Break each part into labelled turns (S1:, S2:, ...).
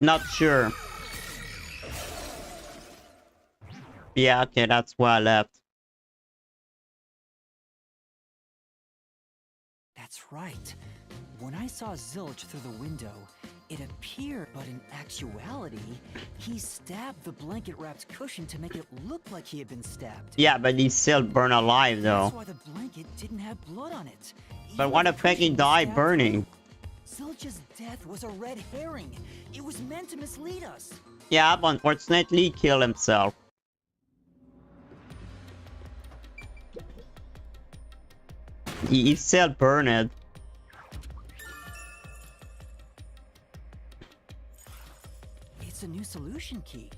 S1: Not sure. Yeah, okay, that's where I left.
S2: That's right. When I saw Zilch through the window, it appeared, but in actuality, he stabbed the blanket-wrapped cushion to make it look like he had been stabbed.
S1: Yeah, but he's still burned alive, though.
S2: That's why the blanket didn't have blood on it.
S1: But why the fuck he died burning?
S2: Zilch's death was a red herring. It was meant to mislead us.
S1: Yeah, but unfortunately, he killed himself. He still burned.
S2: It's a new solution key.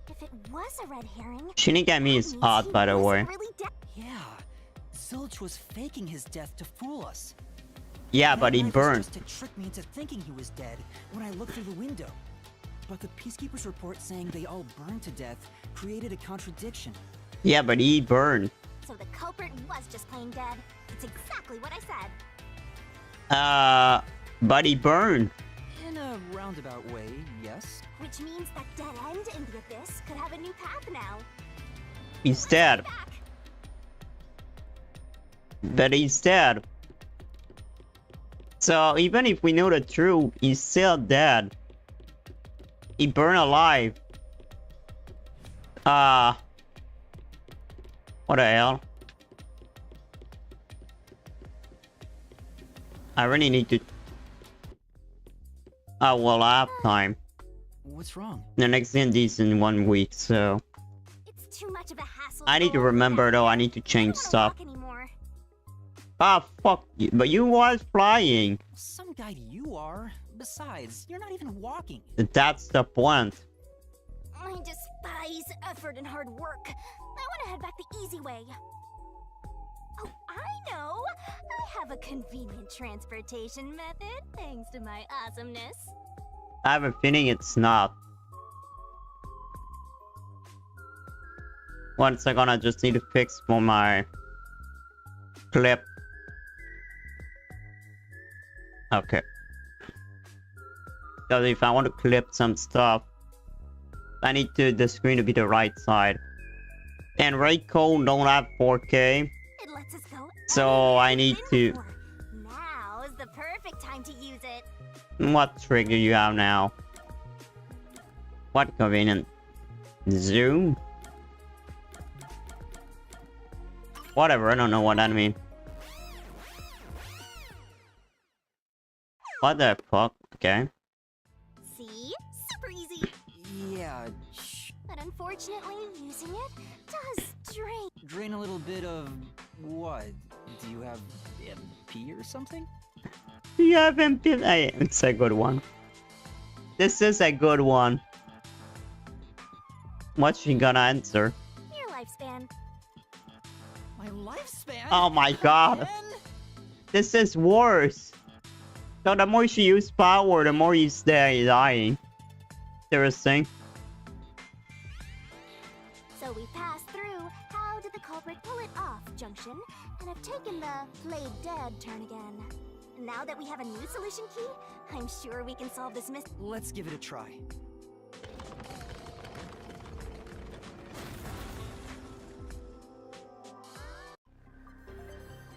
S3: If it was a red herring,
S1: Shinigami is hot, by the way.
S3: really
S2: Yeah, Zilch was faking his death to fool us.
S1: Yeah, but he
S2: That
S1: burned.
S2: was just to trick me into thinking he was dead when I looked through the window. But the Peacekeeper's report saying they all burned to death created a contradiction.
S1: Yeah, but he burned.
S3: So the culprit was just plain dead. It's exactly what I said.
S1: But he burned.
S2: In a roundabout way, yes.
S3: Which means that dead end in the abyss could have a new path now.
S1: He's dead.
S3: Back.
S1: But he's dead. So even if we know the truth, he's still dead. He burned alive. What the hell? I really need to... Oh, well, I have time.
S2: What's wrong?
S1: The next D&D is in 1 week, so...
S3: It's too much of a hassle.
S1: I need to remember, though, I need to change stuff.
S3: Anymore.
S1: Ah, fuck you. But you was flying.
S2: Some guy you are. Besides, you're not even walking.
S1: That's the point.
S3: I despise effort and hard work. I want to head back the easy way. Oh, I know. I have a convenient transportation method thanks to my awesomeness.
S1: I have a feeling it's not. 1 second, I just need to fix for my clip. Okay. Because if I want to clip some stuff, I need the screen to be the right side. And raincode don't have 4K.
S3: It lets us go.
S1: So I need to...
S3: Now is the perfect time to use it.
S1: What trick do you have now? What convenient? Zoom? Whatever, I don't know what that means. What the fuck? Okay.
S3: See? Super easy.
S2: Yeah,
S3: But unfortunately, using it does drain.
S2: drain a little bit of... what? Do you have MP or something?
S1: You haven't been... It's a good one. This is a good one. What's she gonna answer?
S3: Your lifespan.
S2: My lifespan?
S1: Oh my god.
S2: Again?
S1: This is worse. So the more she uses power, the more you stay dying. Interesting.
S3: So we passed through how did the culprit pull it off junction and have taken the played dead turn again. Now that we have a new solution key, I'm sure we can solve this mystery.
S2: Let's give it a try.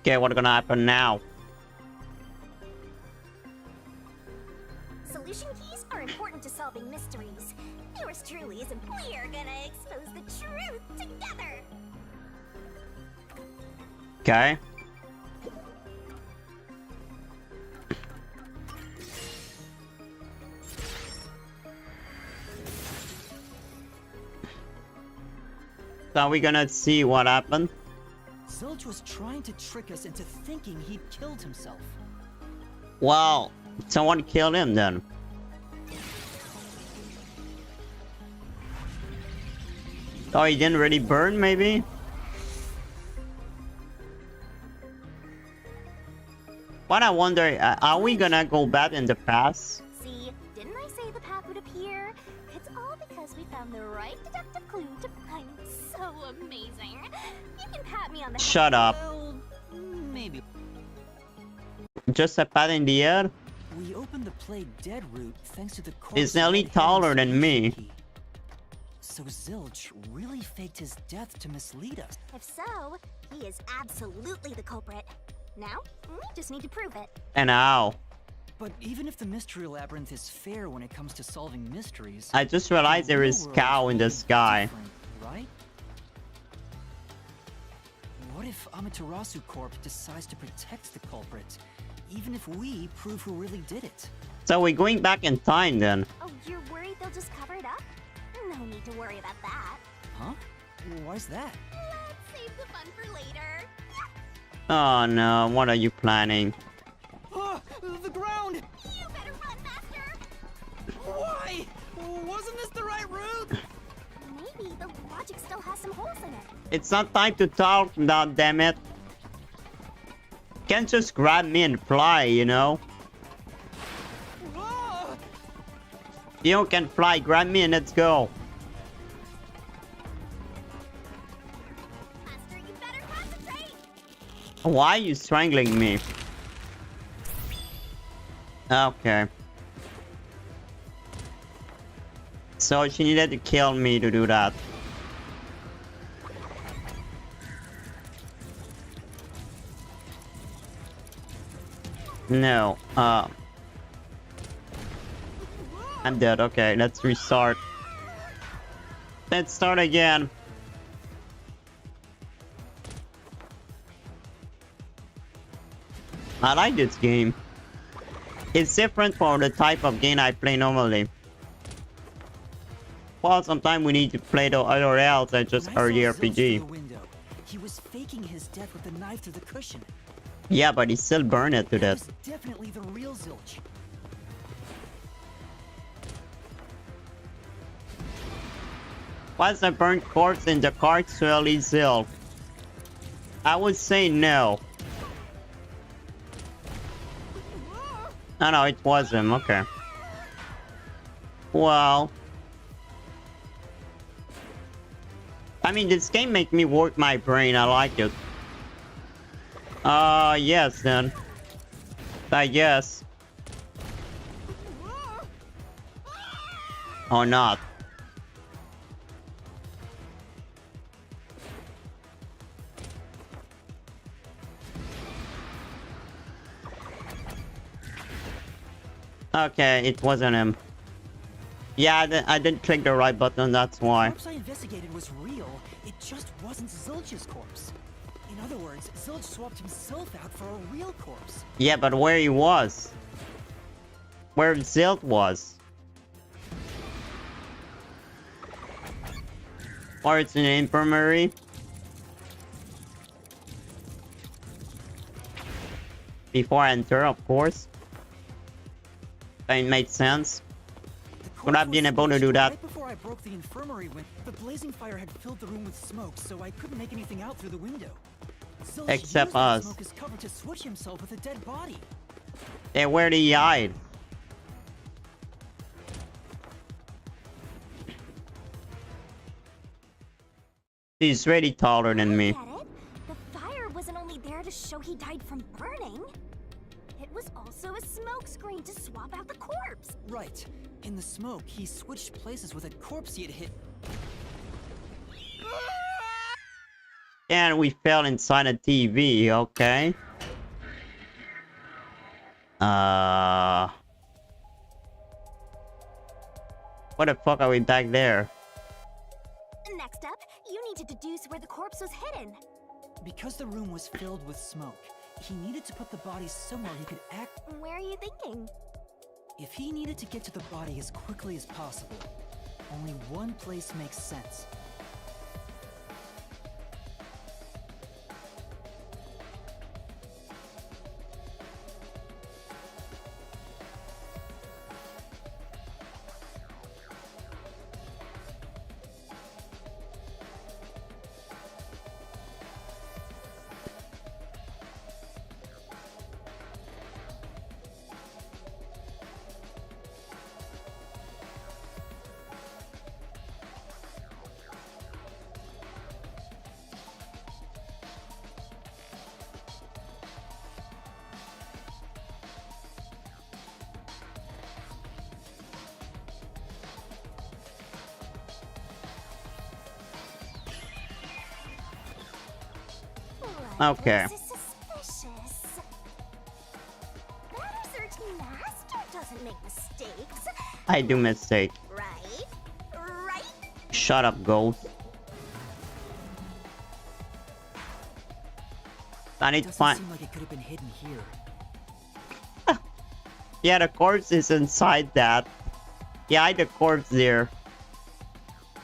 S1: Okay, what's gonna happen now?
S3: Solution keys are important to solving mysteries. Yours truly is, and we're gonna expose the truth together.
S1: Okay. So we're gonna see what happened.
S2: Zilch was trying to trick us into thinking he'd killed himself.
S1: Well, someone killed him then. Oh, he didn't really burn, maybe? What I wonder, are we gonna go back in the past?
S3: See, didn't I say the path would appear? It's all because we found the right deductive clue to find so amazing. You can pat me on the
S1: Shut up.
S2: Well, maybe.
S1: Just a pat in the air?
S2: We opened the plague dead route thanks to the corpse.
S1: He's nearly
S2: red
S1: taller
S2: herring's
S1: than me.
S2: key. So Zilch really faked his death to mislead us.
S3: If so, he is absolutely the culprit. Now, we just need to prove it.
S1: And how?
S2: But even if the mystery labyrinth is fair when it comes to solving mysteries,
S1: I just realized there is cow in the sky.
S2: Right? What if Amaterasu Corp decides to protect the culprit, even if we prove who really did it?
S1: So we're going back in time then.
S3: Oh, you're worried they'll just cover it up? No need to worry about that.
S2: Huh? Why's that?
S3: Let's save the fun for later.
S1: Oh no, what are you planning?
S2: Oh, the ground!
S3: You better run faster!
S2: Why? Wasn't this the right route?
S3: Maybe the logic still has some holes in it.
S1: It's not time to talk, god damn it. Can't just grab me and fly, you know?
S2: Whoa!
S1: You can fly, grab me and let's go.
S3: Master, you better concentrate!
S1: Why are you strangling me? Okay. So she needed to kill me to do that. No, I'm dead. Okay, let's restart. Let's start again. I like this game. It's different from the type of game I play normally. Well, sometimes we need to play the other else than just
S2: When I saw Zilch through
S1: RPG.
S2: the window, he was faking his death with a knife through the cushion.
S1: Yeah, but he still burned it to
S2: That
S1: death.
S2: was definitely the real Zilch.
S1: Was the burnt corpse in the cart really Zilch? I would say no. Oh no, it was him. Okay. Well, I mean, this game make me work my brain. I like it. Yes then. I guess. Or not. Okay, it wasn't him. Yeah, I didn't click the right button, that's
S2: The
S1: why.
S2: corpse I investigated was real. It just wasn't Zilch's corpse. In other words, Zilch swapped himself out for a real corpse.
S1: Yeah, but where he was? Where Zilch was? Or it's in the infirmary? Before I enter, of course. It made sense.
S2: The
S1: Would I
S2: corpse
S1: been
S2: was
S1: able to do
S2: switched
S1: that?
S2: Right before I broke the infirmary when the blazing fire had filled the room with smoke, so I couldn't make anything out through the window. Zilch
S1: Except
S2: used that
S1: us.
S2: smoke as cover to switch himself with a dead body.
S1: And where did he hide? He's really taller than me.
S3: Get it? The fire wasn't only there to show he died from burning. It was also a smoke screen to swap out the corpse.
S2: Right. In the smoke, he switched places with a corpse he had hit.
S1: And we fell inside a TV, okay. What the fuck are we back there?
S3: Next up, you need to deduce where the corpse was hidden.
S2: Because the room was filled with smoke, he needed to put the body somewhere he could act.
S3: Where are you thinking?
S2: If he needed to get to the body as quickly as possible, only one place makes sense.
S1: Okay.
S3: This is suspicious. That research master doesn't make mistakes.
S1: I do mistake.
S3: Right? Right?
S1: Shut up, Ghost. I need to
S2: Doesn't
S1: find.
S2: seem like it could have been hidden here.
S1: Yeah, the corpse is inside that. Yeah, I the corpse there.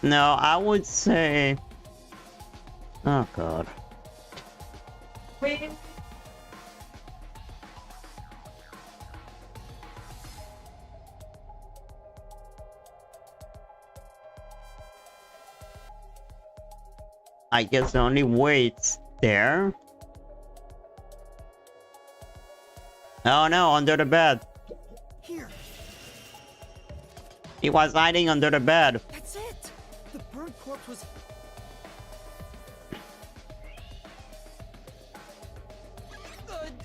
S1: No, I would say. Oh god. I guess the only way it's there. Oh no, under the bed.
S2: Here,
S1: He was hiding under the bed.
S2: that's it. The burnt corpse was.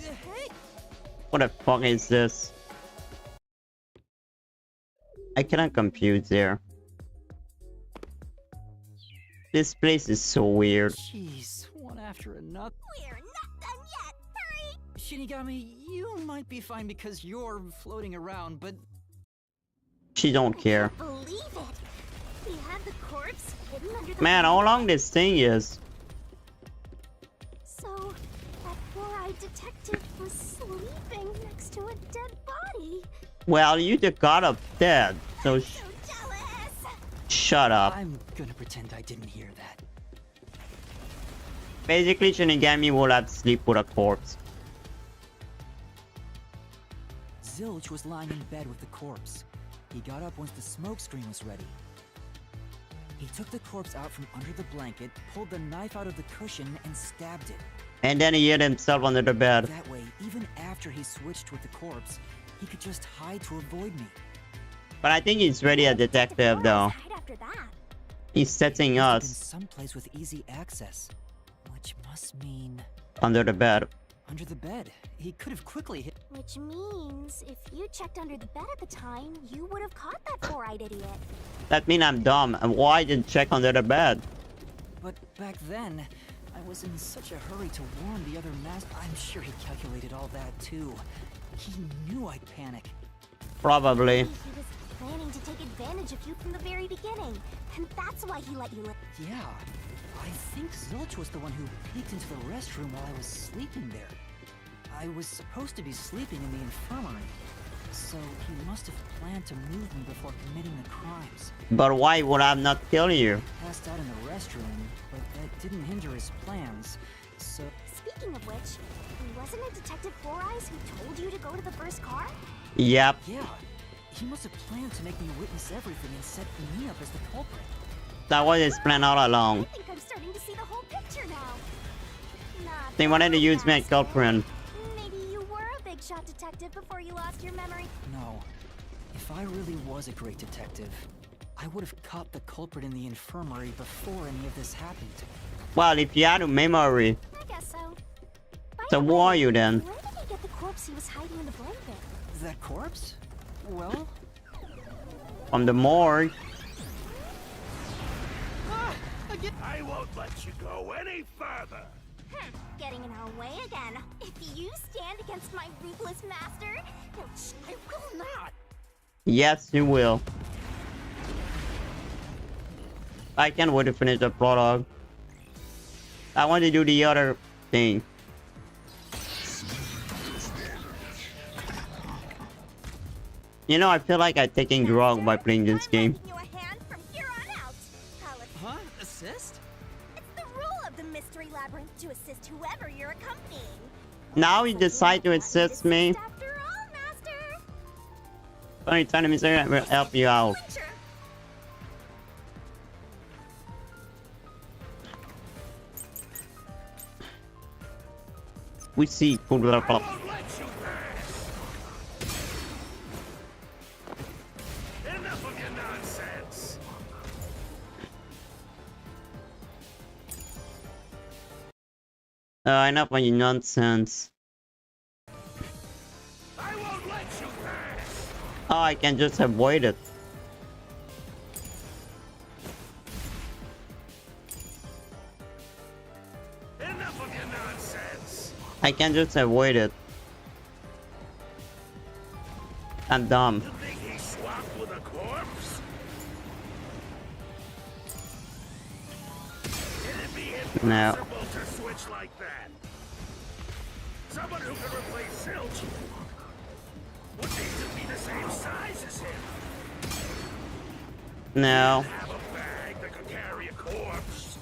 S2: Hey.
S1: What the fuck is this? I cannot compute there. This place is so weird.
S2: Jeez, one after another.
S3: We're not done yet. Hurry!
S2: Shinigami, you might be fine because you're floating around, but
S1: She don't care.
S3: Believe it. We have the corpse hidden under the
S1: Man, how long this thing is?
S3: So, that four-eyed detective was sleeping next to a dead body.
S1: Well, you the god of dead, so
S3: So jealous!
S1: shut up.
S2: I'm gonna pretend I didn't hear that.
S1: Basically, Shinigami will have to sleep with a corpse.
S2: Zilch was lying in bed with the corpse. He got up once the smoke screen was ready. He took the corpse out from under the blanket, pulled the knife out of the cushion, and stabbed it.
S1: And then he hid himself under the bed.
S2: That way, even after he switched with the corpse, he could just hide to avoid me.
S1: But I think he's really a detective though.
S3: Hide after that.
S1: He's setting
S2: Must have
S1: us
S2: been someplace with easy access, which must mean
S1: under the bed.
S2: under the bed. He could have quickly hit.
S3: Which means, if you checked under the bed at the time, you would have caught that four-eyed idiot.
S1: That means I'm dumb. And why didn't check under the bed?
S2: But back then, I was in such a hurry to warn the other master. I'm sure he calculated all that too. He knew I'd panic.
S1: Probably.
S3: He was planning to take advantage of you from the very beginning, and that's why he let you live.
S2: Yeah, I think Zilch was the one who peeked into the restroom while I was sleeping there. I was supposed to be sleeping in the infirmary, so he must have planned to move me before committing the crimes.
S1: But why would I not kill you?
S2: Passed out in the restroom, but that didn't hinder his plans, so...
S3: Speaking of which, wasn't it Detective Four Eyes who told you to go to the first car?
S1: Yep.
S2: Yeah, he must have planned to make me witness everything and set me up as the culprit.
S1: That was his plan all along.
S3: I think I'm starting to see the whole picture now. Not
S1: They wanted to
S3: by
S1: use me as
S3: accident.
S1: culprit.
S3: Maybe you were a big shot detective before you lost your memory.
S2: No, if I really was a great detective, I would have caught the culprit in the infirmary before any of this happened.
S1: Well, if you had a memory,
S3: I guess so. By
S1: so
S3: the
S1: who
S3: way,
S1: are you then?
S3: Where did he get the corpse he was hiding in the blanket?
S2: That corpse? Well,
S1: From the morgue.
S4: I won't let you go any further.
S3: Getting in our way again. If you stand against my ruthless master, I will not.
S1: Yes, you will. I can't wait to finish the prologue. I want to do the other thing. You know, I feel like I'm taking drug by playing this game.
S3: I'm lending you a hand from here on out.
S2: huh? Assist?
S3: It's the rule of the mystery labyrinth to assist whoever you're accompanying.
S1: Now you decide to assist me.
S3: After all, master.
S1: Funny time to say I will help you out.
S3: Clincher.
S1: We see.
S4: I won't let you pass. Enough of your nonsense.
S1: Enough of your nonsense.
S4: I won't let you pass.
S1: Oh, I can just avoid it.
S4: Enough of your nonsense.
S1: I can just avoid it. I'm dumb.
S4: You think he swapped with a corpse? It'd be
S1: No.
S4: impossible to switch like that. Someone who could replace Zilch would need to be the same size as him.
S1: No.
S4: Have a bag that could carry a corpse.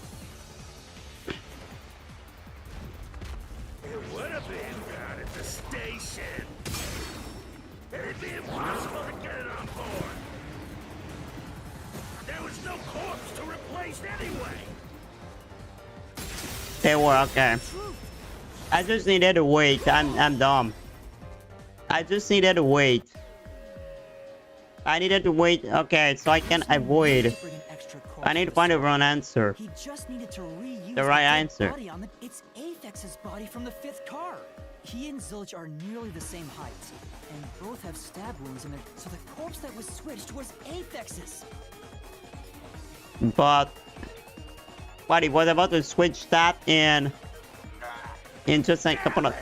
S4: It would have been down at the station. It'd be impossible to get it on board. There was no corpse to replace anyway.
S1: They were okay. I just needed to wait. I'm dumb. I just needed to wait. I needed to wait. Okay, so I can avoid. I need to find the wrong answer.
S2: He just needed to reuse
S1: The right
S2: dead
S1: answer.
S2: body on the... It's Aphex's body from the 5th car. He and Zilch are nearly the same height, and both have stab wounds in it, so the corpse that was switched was Aphex's.
S1: But he was about to switch that in just a couple of.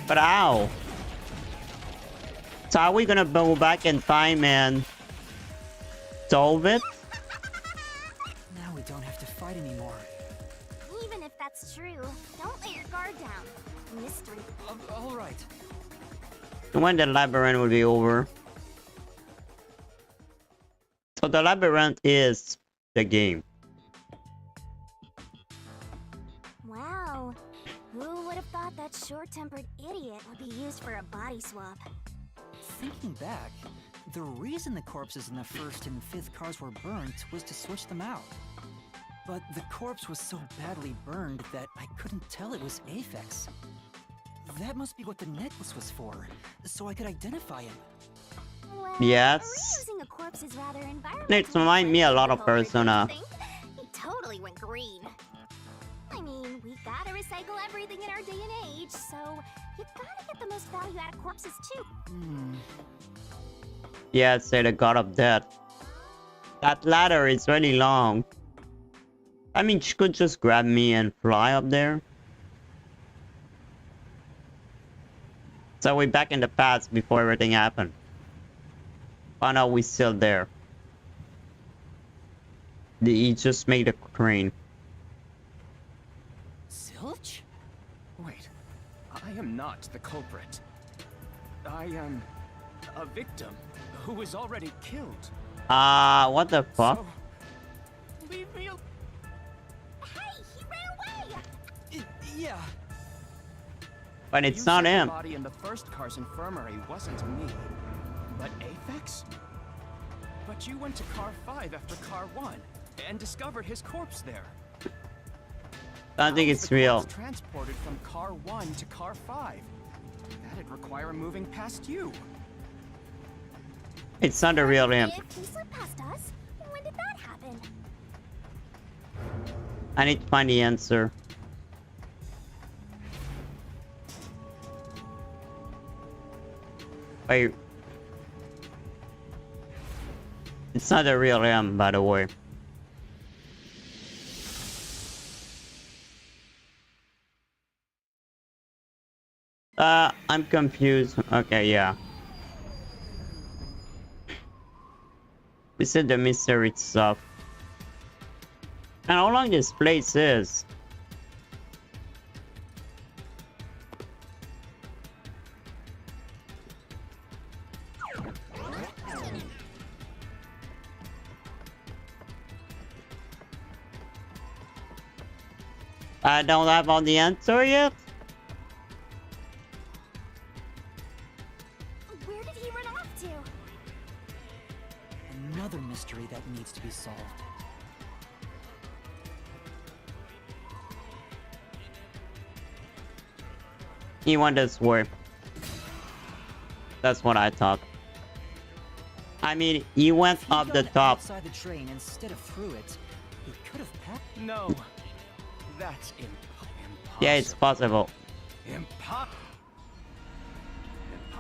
S1: But ow. So are we gonna go back in time and solve it?
S2: Now we don't have to fight anymore.
S3: Even if that's true, don't let your guard down. Mystery.
S2: All right.
S1: When the labyrinth will be over. So the labyrinth is the game.
S3: Wow. Who would have thought that short-tempered idiot would be used for a body swap?
S2: Thinking back, the reason the corpses in the 1st and 5th cars were burnt was to switch them out. But the corpse was so badly burned that I couldn't tell it was Aphex. That must be what the necklace was for, so I could identify him.
S3: Well,
S1: Yes.
S3: reusing a corpse is rather environmentally
S1: It reminds me a lot of
S3: friendly,
S1: Persona.
S3: don't you think? He totally went green. I mean, we gotta recycle everything in our day and age, so you gotta get the most value out of corpses too.
S1: Yeah, say the god of death. That ladder is really long. I mean, she could just grab me and fly up there. So we're back in the past before everything happened. Oh no, we're still there. He just made a crane.
S2: Zilch?
S5: Wait, I am not the culprit. I am a victim who was already killed.
S1: What the fuck?
S5: So, leave me alone.
S3: Hey, he ran away!
S2: Yeah.
S1: But it's
S5: You
S1: not
S5: said
S1: him.
S5: The body in the 1st car's infirmary wasn't me, but Aphex? But you went to car 5 after car 1 and discovered his corpse there.
S1: I don't think
S5: How was
S1: it's
S5: the
S1: real.
S5: corpse transported from car 1 to car 5. That'd require moving past you.
S1: It's not the real him.
S3: If he slipped past us, when did that happen?
S1: I need to find the answer. Wait. It's not the real him, by the way. I'm confused. Okay, yeah. This is the mystery stuff. And how long this place is? I don't have all the answer yet.
S3: Where did he run off to?
S2: Another mystery that needs to be solved.
S1: He went this way. That's what I thought. I mean, he went
S2: If
S1: up
S2: he'd
S1: the
S2: gone
S1: top.
S2: outside the train instead of through it, he could have passed.
S5: No, that's impossible.
S1: Yeah, it's possible.
S5: Impossible.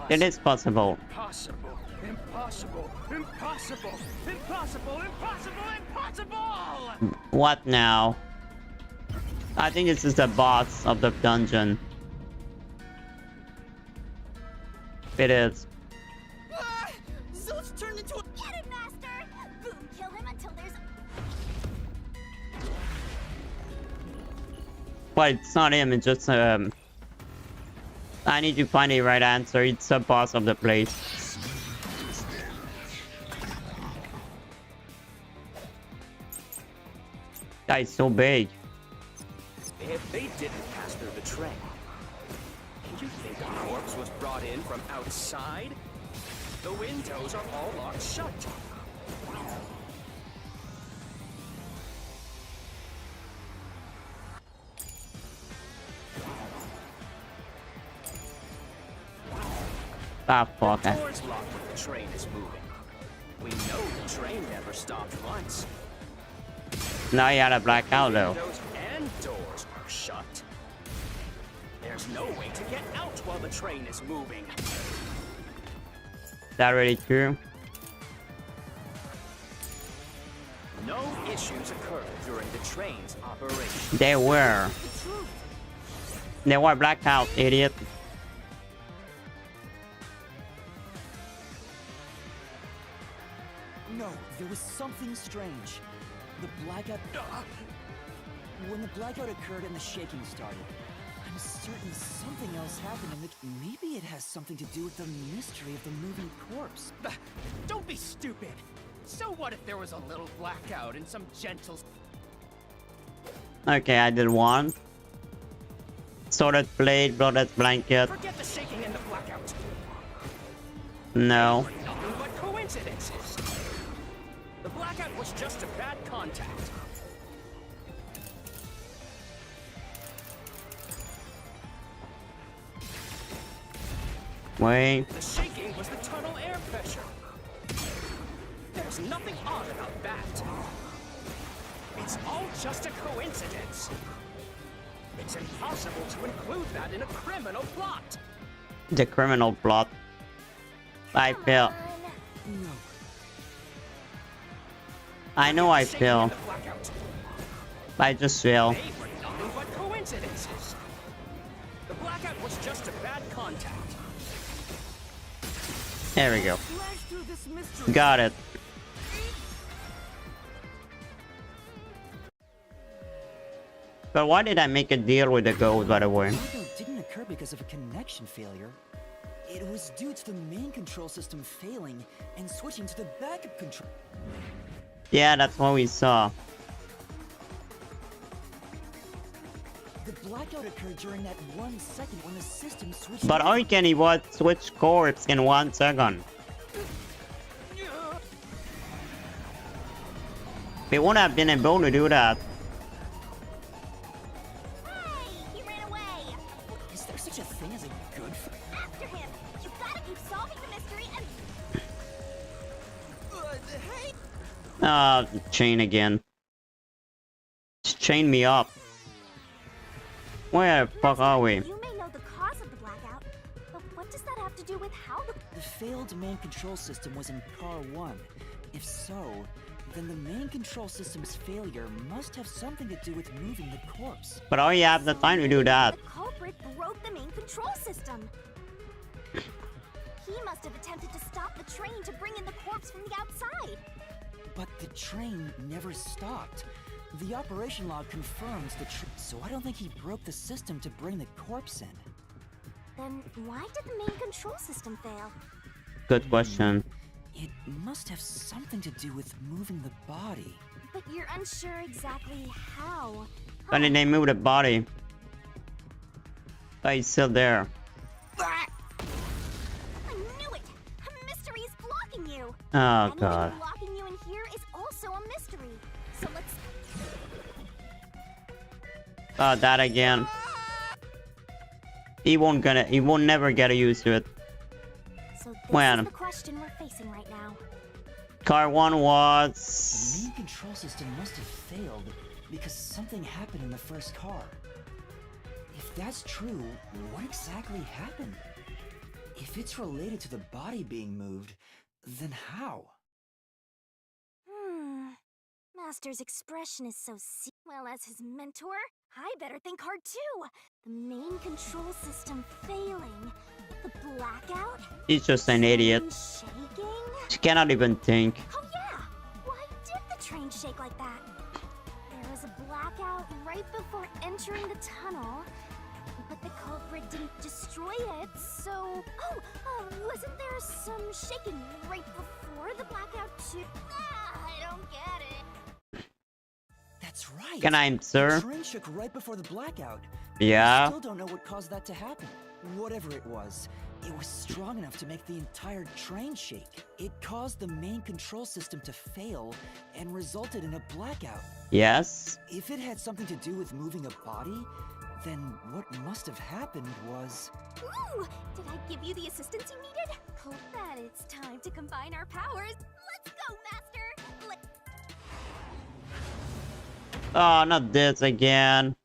S1: It is possible.
S5: Impossible. Impossible! Impossible! Impossible! Impossible! Impossible!
S1: What now? I think this is the boss of the dungeon. It is.
S2: Ah! Zilch turned into a...
S3: Get him, Master! Boom, kill him until there's...
S1: But it's not him, it's just I need to find the right answer. It's the boss of the place. Guy is so big.
S5: If they didn't pass through the train, you think a corpse was brought in from outside? The windows are all locked shut.
S1: Ah, fuck.
S5: The door's locked when the train is moving. We know the train never stopped once.
S1: Now you had a blackout though.
S5: Windows and doors are shut. There's no way to get out while the train is moving.
S1: Is that really true?
S5: No issues occurred during the train's operation.
S1: They were. They were blackout, idiot.
S2: No, there was something strange. The blackout... When the blackout occurred and the shaking started, I'm certain something else happened and that maybe it has something to do with the mystery of the moving corpse.
S5: Don't be stupid. So what if there was a little blackout and some gentle...
S1: Okay, I did one. Sorted blade, blooded blanket.
S5: Forget the shaking and the blackout.
S1: No.
S5: Nothing but coincidences. The blackout was just a bad contact.
S1: Wait.
S5: The shaking was the tunnel air pressure. There's nothing odd about that. It's all just a coincidence. It's impossible to include that in a criminal plot.
S1: The criminal plot. I fail.
S2: No.
S1: I know I
S5: Shaking
S1: fail.
S5: and the blackout.
S1: I just fail.
S5: They were nothing but coincidences. The blackout was just a bad contact.
S1: There we go.
S2: Flash through this mystery.
S1: Got it. But why did I make a deal with the ghost, by the way?
S2: Blackout didn't occur because of a connection failure. It was due to the main control system failing and switching to the backup control.
S1: Yeah, that's what we saw.
S2: The blackout occurred during that 1 second when the system switched.
S1: But how can he what switch corpse in 1 second? We wouldn't have been able to do that.
S3: Hey, he ran away!
S2: Is there such a thing as a good
S3: After him! You gotta keep solving the mystery and...
S2: hey!
S1: Ah, chain again. Just chain me up. Where the fuck are we?
S3: You may know the cause of the blackout, but what does that have to do with how the...
S2: The failed main control system was in car 1. If so, then the main control system's failure must have something to do with moving the corpse.
S1: But how you have the time to do that?
S3: The culprit broke the main control system. He must have attempted to stop the train to bring in the corpse from the outside.
S2: But the train never stopped. The operation log confirms the so I don't think he broke the system to bring the corpse in.
S3: Then why did the main control system fail?
S1: Good question.
S2: It must have something to do with moving the body.
S3: But you're unsure exactly how.
S1: Why did they move the body? Oh, he's still there.
S3: I knew it! A mystery is blocking you!
S1: Oh
S3: Anything
S1: god.
S3: blocking you in here is also a mystery. So let's...
S1: Oh, that again. He won't never get used to it.
S3: So this
S1: When?
S3: is the question we're facing right now.
S1: Car 1
S2: The
S1: was...
S2: main control system must have failed because something happened in the first car. If that's true, what exactly happened? If it's related to the body being moved, Then how?
S3: Master's expression is so well, as his mentor, I better think hard too. The main control system failing. The blackout?
S1: He's just an idiot.
S3: Train shaking?
S1: She cannot even think.
S3: Oh yeah! Why did the train shake like that? There was a blackout right before entering the tunnel, but the culprit didn't destroy it, so... wasn't there some shaking right before the blackout too? I don't get it.
S2: That's right.
S1: Can I answer?
S2: The train shook right before the blackout.
S1: Yeah.
S2: I still don't know what caused that to happen. Whatever it was strong enough to make the entire train shake. It caused the main control system to fail and resulted in a blackout.
S1: Yes.
S2: If it had something to do with moving a body, then what must have happened was...
S3: Ooh! Did I give you the assistance you needed? Hope that it's time to combine our powers. Let's go, Master!
S1: Oh, not this again.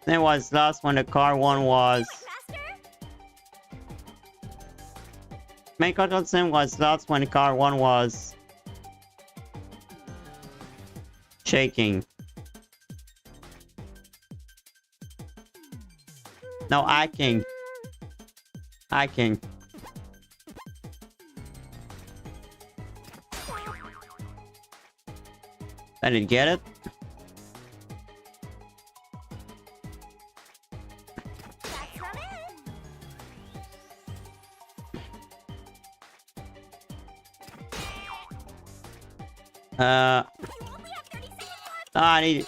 S1: It was lost when the car one was. Main control system was lost when the car one was shaking. No, hacking. Hacking. I didn't get it. I need.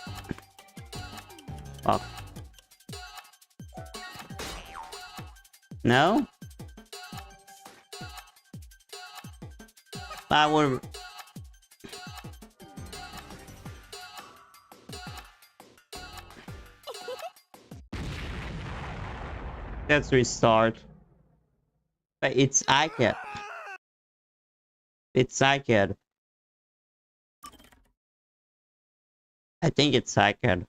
S1: Oh. No? I would. Let's restart. But it's iCAD. It's iCAD. I think it's iCAD.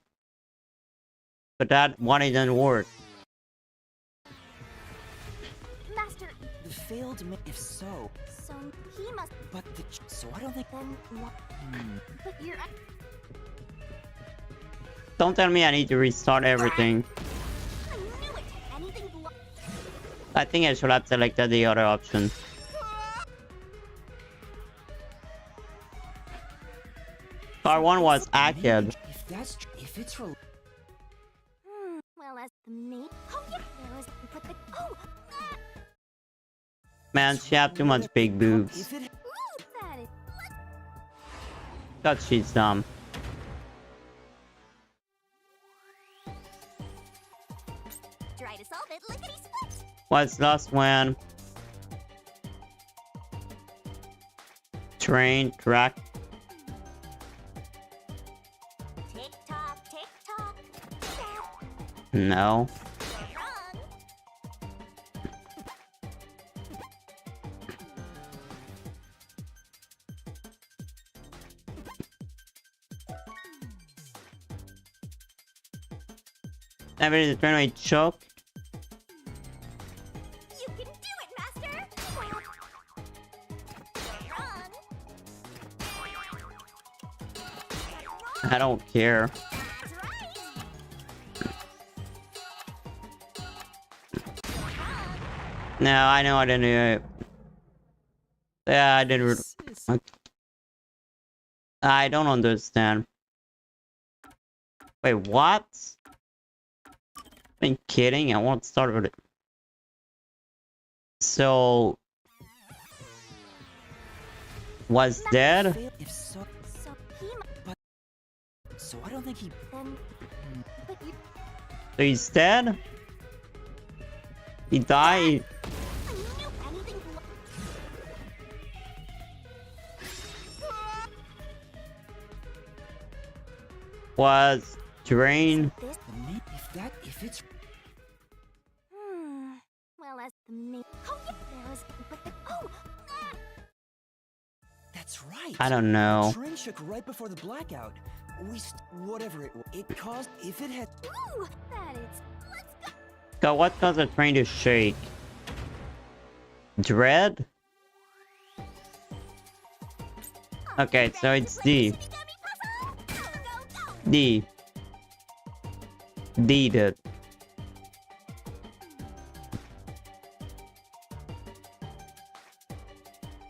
S1: But that one didn't work.
S3: Master,
S2: The failed if so,
S3: so he must...
S2: but the so I don't think
S3: Then what? But you're...
S1: Don't tell me I need to restart everything.
S3: I knew it! Anything
S1: I think I should have selected the other option. Car one was iCAD.
S2: if it's rel
S3: well, as the main... Oh, yeah! There was... But the... Oh!
S1: Man, she have too much big boobs.
S2: if it
S3: Ooh, that is...
S1: God, she's dumb.
S3: Try to solve it, lickety-split!
S1: Was lost when train track.
S3: Tick-tock, tick-tock.
S1: No.
S3: Wrong.
S1: Never the train away choke.
S3: You can do it, Master! Wrong.
S1: I don't care.
S3: That's right!
S1: No, I know I didn't do it. Yeah, I didn't. I don't understand. Wait, what? Been kidding? I won't start with it. So was dead?
S2: if so,
S3: So he must...
S2: so I don't think he
S3: Then... But you...
S1: So he's dead? He died?
S3: I knew anything...
S1: Was drained?
S3: This...
S2: if it's
S3: Well, as the main... Oh, yeah! There was... But the... Oh!
S2: that's right.
S1: I don't know.
S2: The train shook right before the blackout. Whatever it caused. If it had.
S3: Ooh, that is. Let's go.
S1: So what caused the train to shake? Dread? Okay, so it's D. D. D did.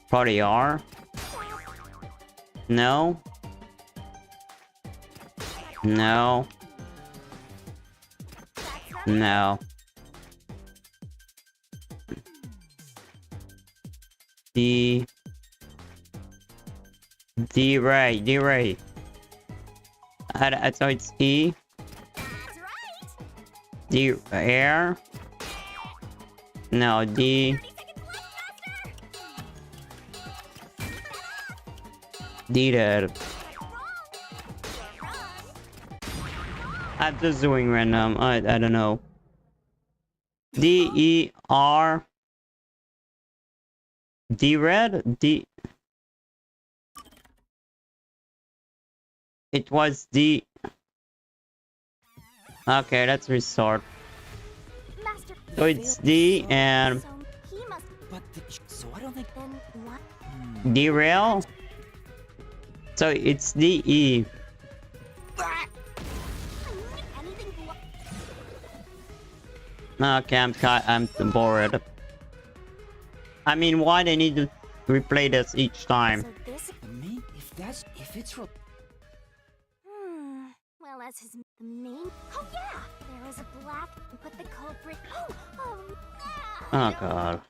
S1: Probably R. No. No. No. D. D-Ray. D-Ray. So it's E. D. Air. No, D. D did. I'm just doing random. I don't know. D E R. D red. D. It was D. Okay, let's restart.
S3: Master.
S1: So it's D and
S3: So he must.
S2: But so I don't think.
S3: Then what?
S1: derail. So it's D E.
S3: Anything
S1: Okay, I'm bored. I mean, why they need to replay this each time?
S3: So this.
S2: Me? If it's real.
S3: Well, as his main. Oh yeah, there was a black. But the culprit.
S1: Oh god,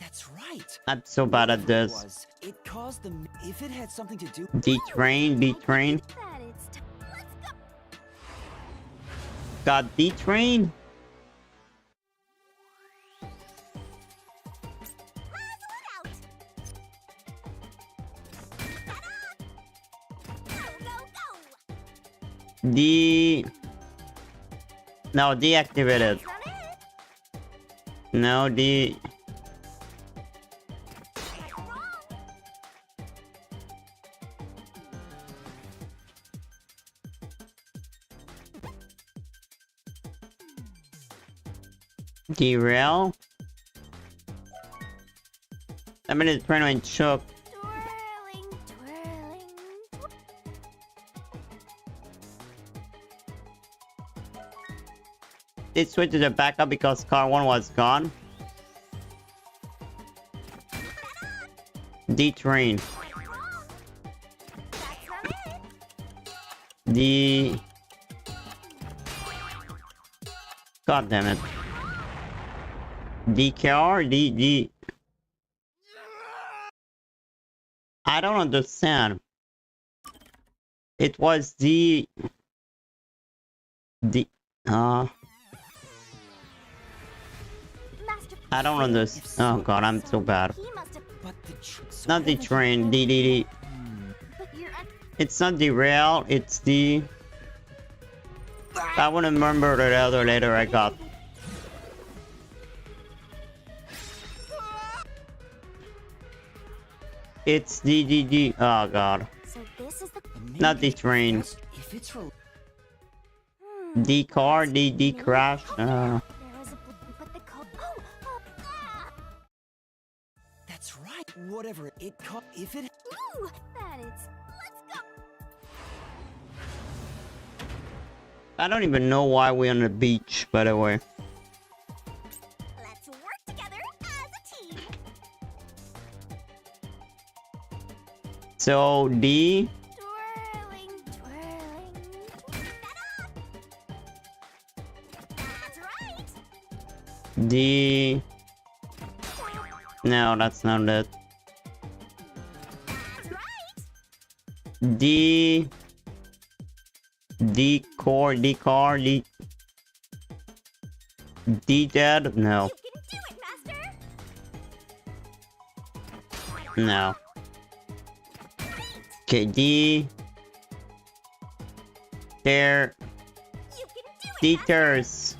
S2: That's right.
S1: I'm so bad at
S2: Whatever it
S1: this.
S2: was, it caused them. If it had something to do.
S1: D train, D train.
S3: That it's. Let's go.
S1: Got D train. D. No, deactivated. No, D. Derail. I mean, it's pretty much shook.
S3: Twirling, twirling.
S1: It switched to the backup because car 1 was gone. D train. D. God damn it. DKR? D. I don't understand. It was D.
S3: Master.
S1: I don't understand. Oh god, I'm so bad.
S3: He must have.
S2: But so
S1: Not the train. D.
S3: But you're.
S1: It's not derail. It's the. I want to remember the other letter I got. It's D. Oh god.
S3: So this is the.
S1: Not the train.
S2: If it's real.
S1: D car. D crash.
S3: There was a. But the cult. Oh.
S2: That's right. Whatever it caught. If it.
S3: Ooh, that is. Let's go.
S1: I don't even know why we're on the beach, by the way.
S3: Let's work together as a team.
S1: So D.
S3: Twirling, twirling. That's right.
S1: D. No, that's not it.
S3: That's right.
S1: D. D core. D dead. No.
S3: You can do it, Master.
S1: No. Okay, D. There.
S3: You can do it.
S1: Deters.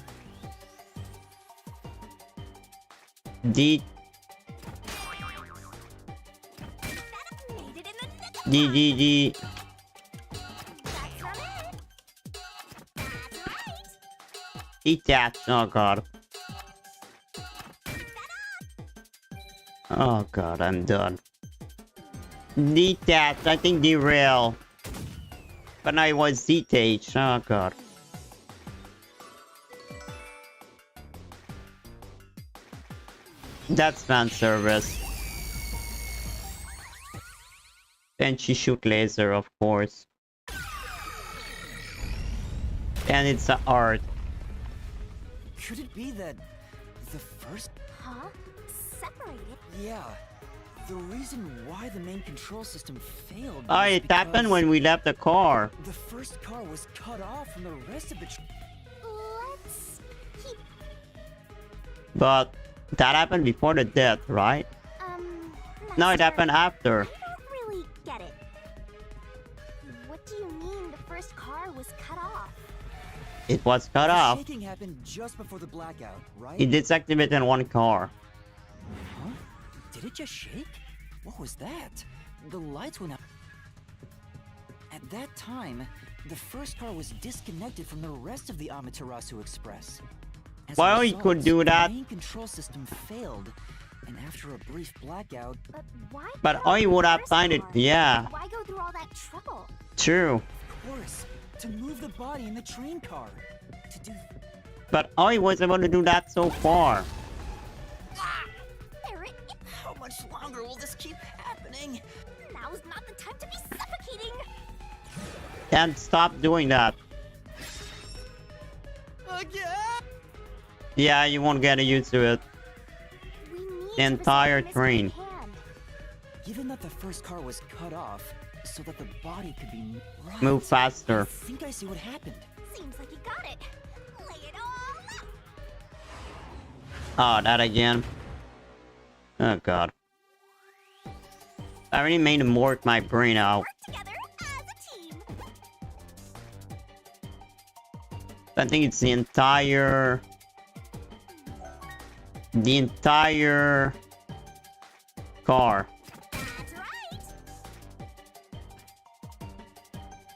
S1: D.
S3: Made it in
S1: GGG.
S3: That's from it. That's right.
S1: Detach. Oh god. Oh god, I'm done. Detach. I think derail. But now it was detach. Oh god. That's fan service. And she shoot laser, of course. And it's a art.
S2: Could it be that the first...
S3: Huh? Separated?
S2: Yeah. The reason why the main control system failed
S1: Oh,
S2: was
S1: it happened
S2: because
S1: when we left the car.
S2: the first car was cut off from the rest of the...
S3: Let's keep.
S1: But that happened before the death, right? No, it
S3: Master,
S1: happened after.
S3: I don't really get it. What do you mean the first car was cut off?
S1: It was cut
S2: The
S1: off.
S2: shaking happened just before the blackout, right?
S1: It deactivated one car.
S2: Huh? Did it just shake? What was that? The lights went out. At that time, the first car was disconnected from the rest of the Amaterasu Express. As a
S1: Well, he
S2: result,
S1: could do that.
S2: The main control system failed, and after a brief blackout,
S3: But why?
S1: But
S3: cut
S1: oh,
S3: off
S1: he
S3: the
S1: would have
S3: first
S1: signed it.
S3: car?
S1: Yeah,
S3: Why go through all that trouble?
S1: true.
S2: of course, to move the body in the train car. To do...
S1: But oh, he was able to do that so far.
S3: Barrett,
S2: How much longer will this keep happening?
S3: now's not the time to be suffocating.
S1: And stop doing that.
S2: Again?
S1: Yeah, you won't get used to it.
S3: We need
S1: The entire
S3: to resuscitate Miss
S1: train.
S3: Hand.
S2: Given that the first car was cut off, so that the body could be right,
S1: Move faster.
S2: I think I see what happened.
S3: Seems like you got it. Lay it all out.
S1: Oh, that again. Oh god. I already made him work my brain out.
S3: Work together as a team.
S1: I think it's the entire car.
S3: That's right.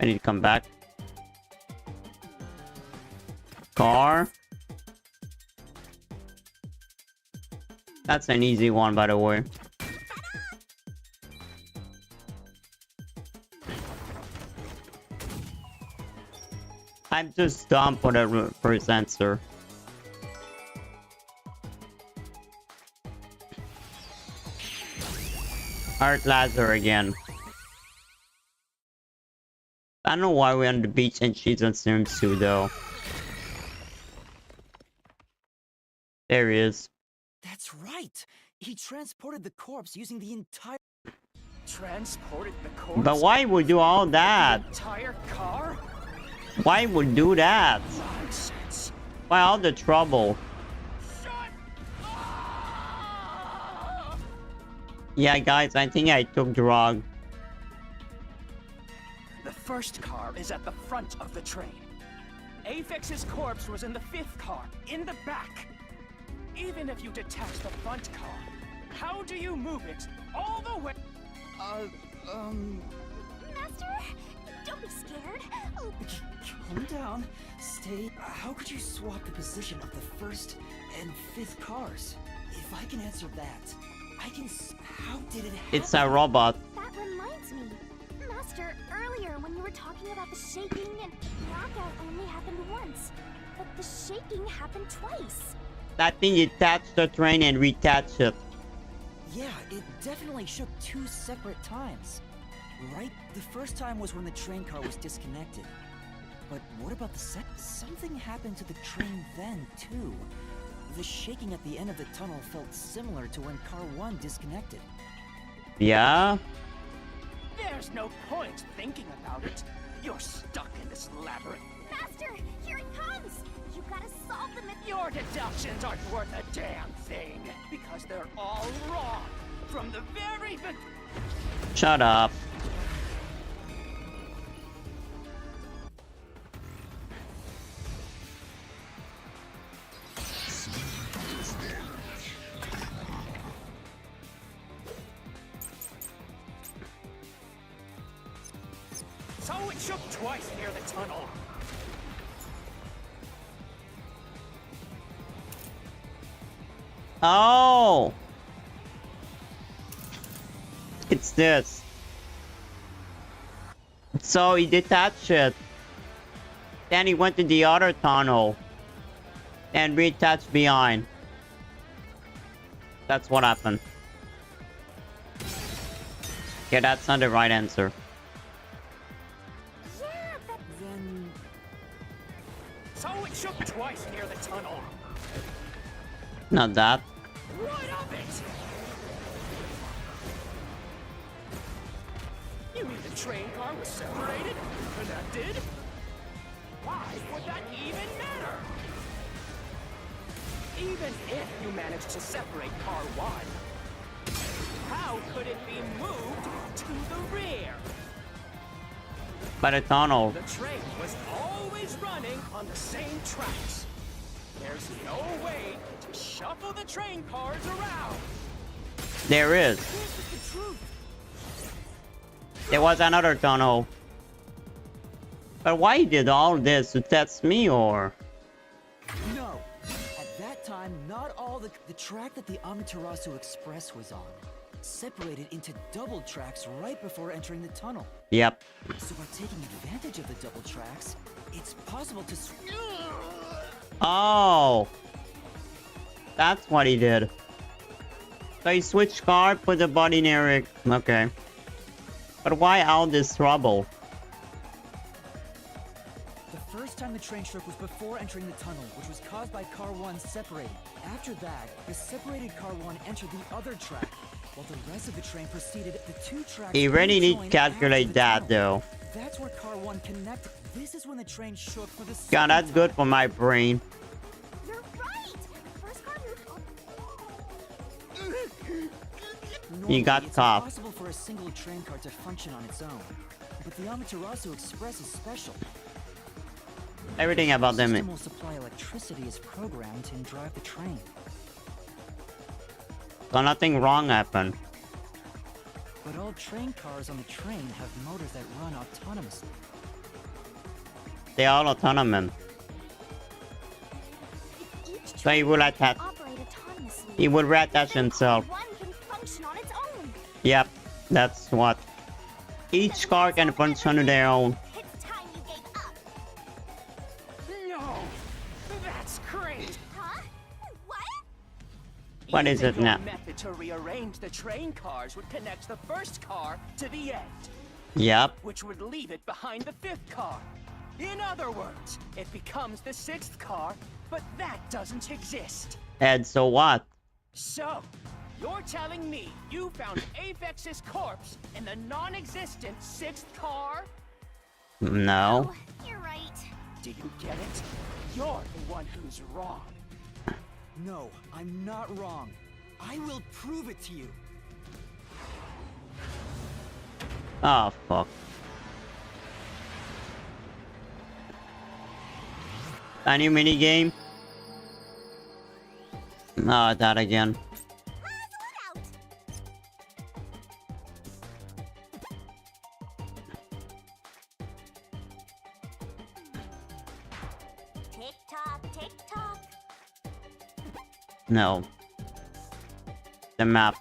S1: I need to come back. Car. That's an easy one, by the way. I'm just dumb for the first answer. Art laser again. I don't know why we're on the beach and she's on swimsuit though. There he is.
S2: That's right. He transported the corpse using the entire...
S5: Transported the corpse?
S1: But why would do all that?
S5: The entire car?
S1: Why would do that?
S5: Nonsense.
S1: Why all the trouble?
S5: Shut up!
S1: Yeah, guys, I think I took drug.
S5: The first car is at the front of the train. Afix's corpse was in the fifth car, in the back. Even if you detach the front car, how do you move it all the way?
S3: Master, don't be scared. Oh,
S2: Calm down. Stay... How could you swap the position of the first and fifth cars? If I can answer that, I can... How did it happen?
S1: It's a robot.
S3: that reminds me. Master, earlier when you were talking about the shaking and blackout only happened once. But the shaking happened twice.
S1: That thing detached the train and retached it.
S2: Yeah, it definitely shook two separate times. Right? The first time was when the train car was disconnected. But what about the second? Something happened to the train then, too. The shaking at the end of the tunnel felt similar to when car 1 disconnected.
S1: Yeah?
S5: There's no point thinking about it. You're stuck in this labyrinth.
S3: Master, here it comes. You gotta solve the myth.
S5: Your deductions aren't worth a damn thing, because they're all wrong from the very beginning.
S1: Shut up.
S5: So it shook twice near the tunnel.
S1: Oh! It's this. So he detached it. Then he went to the other tunnel. And reattached behind. That's what happened. Okay, that's not the right answer.
S2: Then
S5: So it shook twice near the tunnel.
S1: Not that.
S5: Right up it! You mean the train car was separated? Connected? Why would that even matter? Even if you managed to separate car 1, how could it be moved to the rear?
S1: By the tunnel.
S5: The train was always running on the same tracks. There's no way to shuffle the train cars around.
S1: There is.
S2: the truth.
S1: There was another tunnel. But why did all this to test me or?
S2: No. At that time, not all the track that the Amaterasu Express was on separated into double tracks right before entering the tunnel.
S1: Yep.
S2: So by taking advantage of the double tracks, it's possible to
S1: Oh. That's what he did. So he switched car, put the body near it. Okay. But why all this trouble?
S2: The first time the train shook was before entering the tunnel, which was caused by car 1 separating. After that, the separated car 1 entered the other track, while the rest of the train proceeded the 2 tracks.
S1: You really need to
S2: rejoined
S1: calculate
S2: after the
S1: that
S2: tunnel.
S1: though.
S2: That's where car 1 connected. This is when the train shook for the
S1: God,
S2: second
S1: that's good
S2: time.
S1: for my brain.
S3: You're right! The first car moved
S2: Normally,
S1: got
S2: it's
S1: caught.
S2: impossible for a single train car to function on its own. But the Amaterasu Express is special.
S1: Everything about
S2: The
S1: them.
S2: system will supply electricity as programmed and drive the train.
S1: So nothing wrong happened.
S2: But all train cars on the train have motors that run autonomously.
S1: They all autonomous.
S3: Each
S1: So he will attach.
S3: operate autonomously.
S1: He will reattach himself.
S3: One can function on its own.
S1: Yep. That's what. Each car can function on their own.
S3: It's time you gave up.
S5: No, that's great.
S3: Huh? What?
S1: What is
S5: Using
S1: it
S5: your
S1: now?
S5: method to rearrange the train cars would connect the first car to the end,
S1: Yep.
S5: which would leave it behind the 5th car. In other words, it becomes the 6th car, but that doesn't exist.
S1: And so what?
S5: So, you're telling me you found Aphex's corpse in the non-existent 6th car?
S1: No.
S3: Oh, you're right.
S5: Do you get it? You're the one who's wrong.
S2: No, I'm not wrong. I will prove it to you.
S1: Oh fuck. A new mini game. Oh, that again.
S3: Out. Tick tock, tick tock.
S1: No. The map.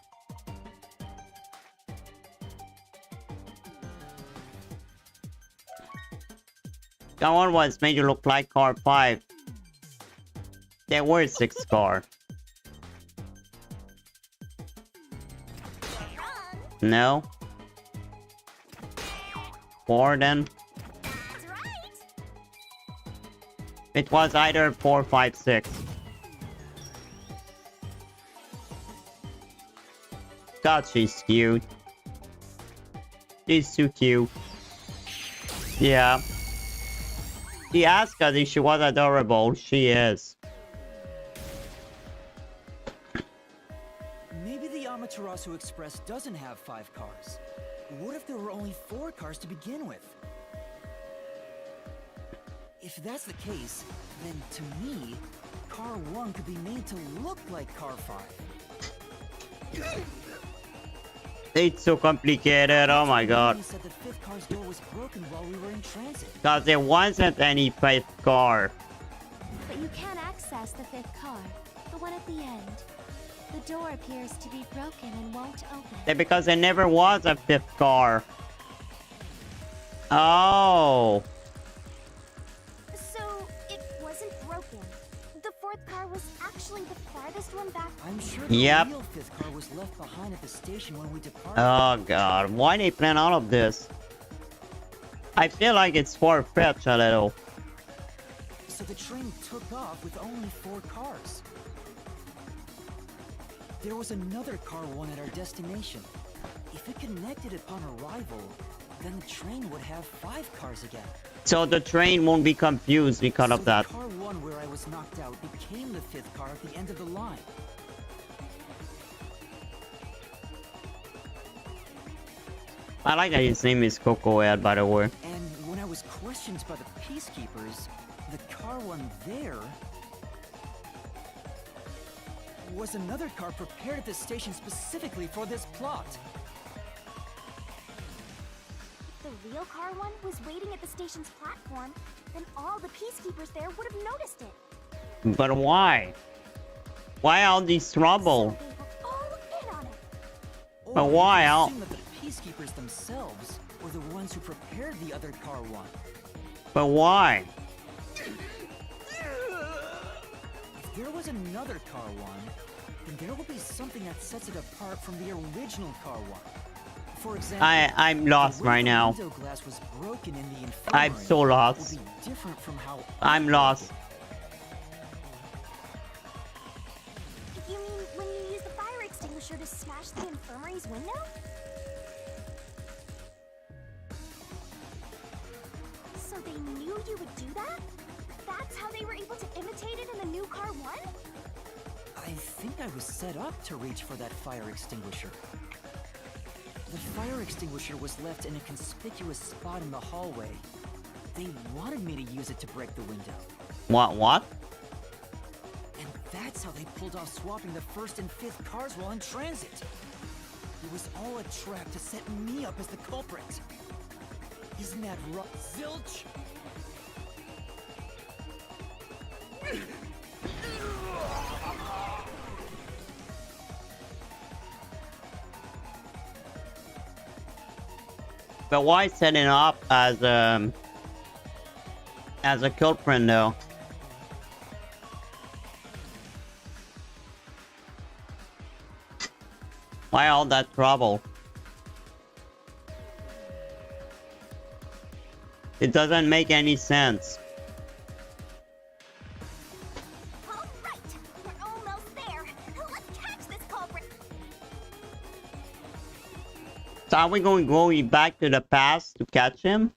S1: That one was made to look like car 5. There were 6 car.
S3: Run.
S1: No. 4 then.
S3: That's right.
S1: It was either 4, 5, 6. God, she's cute. She's too cute. Yeah. She asked us if she was adorable. She is.
S2: Maybe the Amaterasu Express doesn't have 5 cars. What if there were only 4 cars to begin with? If that's the case, then to me, car 1 could be made to look like car 5.
S1: It's so complicated. Oh my god.
S2: He said the fifth car's door was broken while we were in transit.
S1: Because there wasn't any fifth car.
S3: But you can access the fifth car, the one at the end. The door appears to be broken and won't open.
S1: Yeah, because there never was a fifth car. Oh.
S3: So, it wasn't broken. The fourth car was actually the farthest one back.
S2: I'm sure the
S1: Yep.
S2: real fifth car was left behind at the station when we departed.
S1: Oh god. Why they plan all of this? I feel like it's far-fetched a little.
S2: So the train took off with only 4 cars. There was another car one at our destination. If it connected upon arrival, then the train would have 5 cars again.
S1: So the train won't be confused because of that.
S2: The car one where I was knocked out became the 5th car at the end of the line.
S1: I like that his name is Cocoad, by the way.
S2: And when I was questioned by the peacekeepers, the car one there was another car prepared at the station specifically for this plot.
S3: The real car one was waiting at the station's platform, then all the peacekeepers there would have noticed it.
S1: But why? Why all this trouble?
S3: So they were all in on it.
S1: But
S2: Or
S1: why?
S2: it
S1: I'll-
S2: seemed that the peacekeepers themselves were the ones who prepared the other car one.
S1: But why?
S2: If there was another car one, then there will be something that sets it apart from the original car one. For example,
S1: I'm lost
S2: the way
S1: right
S2: the
S1: now.
S2: window glass was broken in the
S1: I'm
S2: infirmary
S1: so
S2: will
S1: lost.
S2: be different from how
S1: I'm lost.
S3: You mean when you use the fire extinguisher to smash the infirmary's window? So they knew you would do that? That's how they were able to imitate it in the new car one?
S2: I think I was set up to reach for that fire extinguisher. The fire extinguisher was left in a conspicuous spot in the hallway. They wanted me to use it to break the window.
S1: What?
S2: And that's how they pulled off swapping the 1st and 5th cars while in transit. It was all a trap to set me up as the culprit. Isn't that right, Zilch?
S1: But why setting up as a culprit though? Why all that trouble? It doesn't make any sense.
S3: All right, we're almost there. Let's catch this culprit.
S1: So are we going back to the past to catch him?